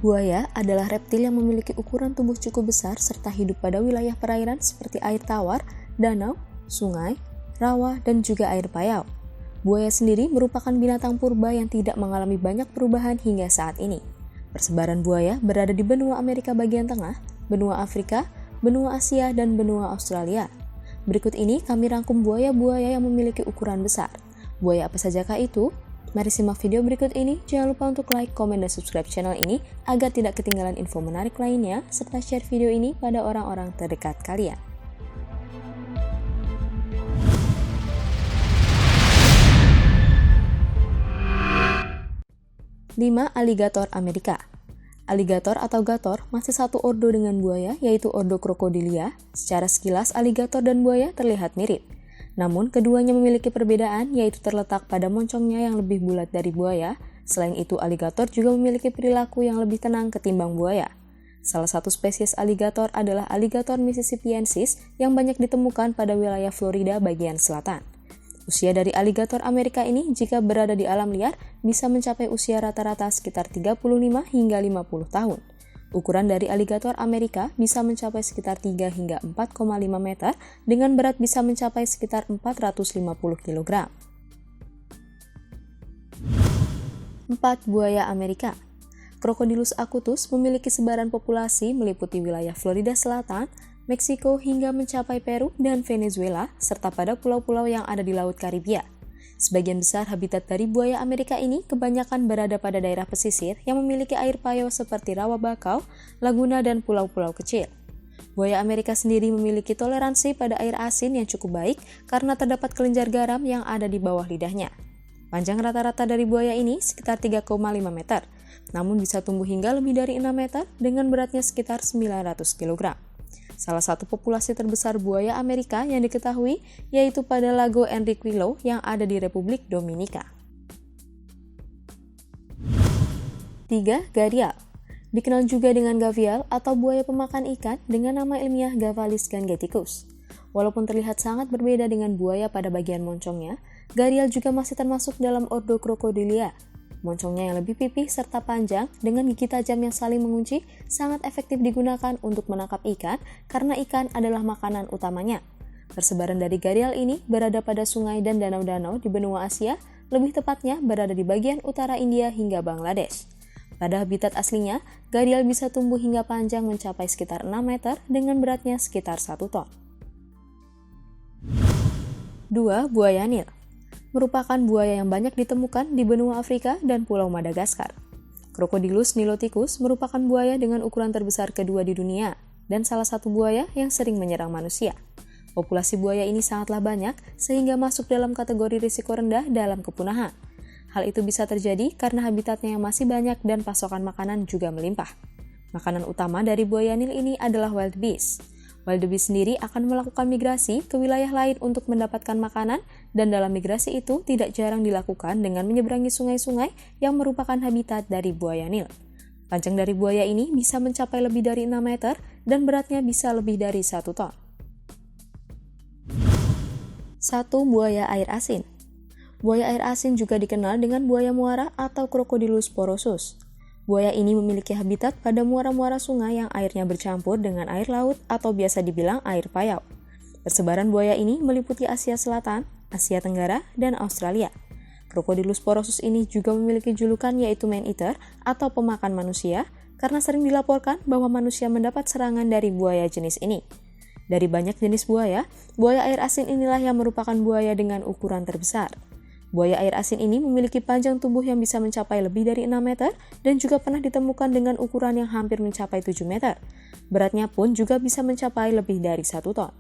Buaya adalah reptil yang memiliki ukuran tubuh cukup besar serta hidup pada wilayah perairan seperti air tawar, danau, sungai, rawa, dan juga air payau. Buaya sendiri merupakan binatang purba yang tidak mengalami banyak perubahan hingga saat ini. Persebaran buaya berada di benua Amerika bagian tengah, benua Afrika, benua Asia, dan benua Australia. Berikut ini kami rangkum buaya-buaya yang memiliki ukuran besar. Buaya apa sajakah itu? Mari simak video berikut ini. Jangan lupa untuk like, komen, dan subscribe channel ini agar tidak ketinggalan info menarik lainnya, serta share video ini pada orang-orang terdekat kalian. 5. Aligator Amerika. Aligator atau gator masih satu ordo dengan buaya, yaitu ordo Crocodilia. Secara sekilas, aligator dan buaya terlihat mirip. Namun, keduanya memiliki perbedaan, yaitu terletak pada moncongnya yang lebih bulat dari buaya. Selain itu, aligator juga memiliki perilaku yang lebih tenang ketimbang buaya. Salah satu spesies aligator adalah Aligator mississippiensis yang banyak ditemukan pada wilayah Florida bagian selatan. Usia dari aligator Amerika ini jika berada di alam liar bisa mencapai usia rata-rata sekitar 35 hingga 50 tahun. Ukuran dari aligator Amerika bisa mencapai sekitar 3 hingga 4,5 meter dengan berat bisa mencapai sekitar 450 kg. 4. Buaya Amerika. Crocodylus acutus memiliki sebaran populasi meliputi wilayah Florida Selatan, Meksiko hingga mencapai Peru dan Venezuela, serta pada pulau-pulau yang ada di Laut Karibia. Sebagian besar habitat dari buaya Amerika ini kebanyakan berada pada daerah pesisir yang memiliki air payau seperti rawa bakau, laguna, dan pulau-pulau kecil. Buaya Amerika sendiri memiliki toleransi pada air asin yang cukup baik karena terdapat kelenjar garam yang ada di bawah lidahnya. Panjang rata-rata dari buaya ini sekitar 3,5 meter, namun bisa tumbuh hingga lebih dari 6 meter dengan beratnya sekitar 900 kg. Salah satu populasi terbesar buaya Amerika yang diketahui yaitu pada Lago Enriquillo yang ada di Republik Dominika. 3. Gharial. Dikenal juga dengan gavial atau buaya pemakan ikan dengan nama ilmiah Gavalis gangeticus. Walaupun terlihat sangat berbeda dengan buaya pada bagian moncongnya, gharial juga masih termasuk dalam ordo Crocodilia. Moncongnya yang lebih pipih serta panjang dengan gigi tajam yang saling mengunci sangat efektif digunakan untuk menangkap ikan karena ikan adalah makanan utamanya. Persebaran dari gharial ini berada pada sungai dan danau-danau di benua Asia, lebih tepatnya berada di bagian utara India hingga Bangladesh. Pada habitat aslinya, gharial bisa tumbuh hingga panjang mencapai sekitar 6 meter dengan beratnya sekitar 1 ton. 2. Buaya Nil. Merupakan buaya yang banyak ditemukan di benua Afrika dan Pulau Madagaskar. Crocodylus niloticus merupakan buaya dengan ukuran terbesar kedua di dunia dan salah satu buaya yang sering menyerang manusia. Populasi buaya ini sangatlah banyak sehingga masuk dalam kategori risiko rendah dalam kepunahan. Hal itu bisa terjadi karena habitatnya yang masih banyak dan pasokan makanan juga melimpah. Makanan utama dari buaya Nil ini adalah wildebeest. Wildebeest sendiri akan melakukan migrasi ke wilayah lain untuk mendapatkan makanan, dan dalam migrasi itu tidak jarang dilakukan dengan menyeberangi sungai-sungai yang merupakan habitat dari buaya Nil. Panjang dari buaya ini bisa mencapai lebih dari 6 meter dan beratnya bisa lebih dari 1 ton. 1. Buaya air asin. Buaya air asin juga dikenal dengan buaya muara atau Crocodylus porosus. Buaya ini memiliki habitat pada muara-muara sungai yang airnya bercampur dengan air laut atau biasa dibilang air payau. Persebaran buaya ini meliputi Asia Selatan, Asia Tenggara, dan Australia. Crocodylus porosus ini juga memiliki julukan yaitu man-eater atau pemakan manusia karena sering dilaporkan bahwa manusia mendapat serangan dari buaya jenis ini. Dari banyak jenis buaya air asin inilah yang merupakan buaya dengan ukuran terbesar. Buaya air asin ini memiliki panjang tubuh yang bisa mencapai lebih dari 6 meter dan juga pernah ditemukan dengan ukuran yang hampir mencapai 7 meter. Beratnya pun juga bisa mencapai lebih dari 1 ton.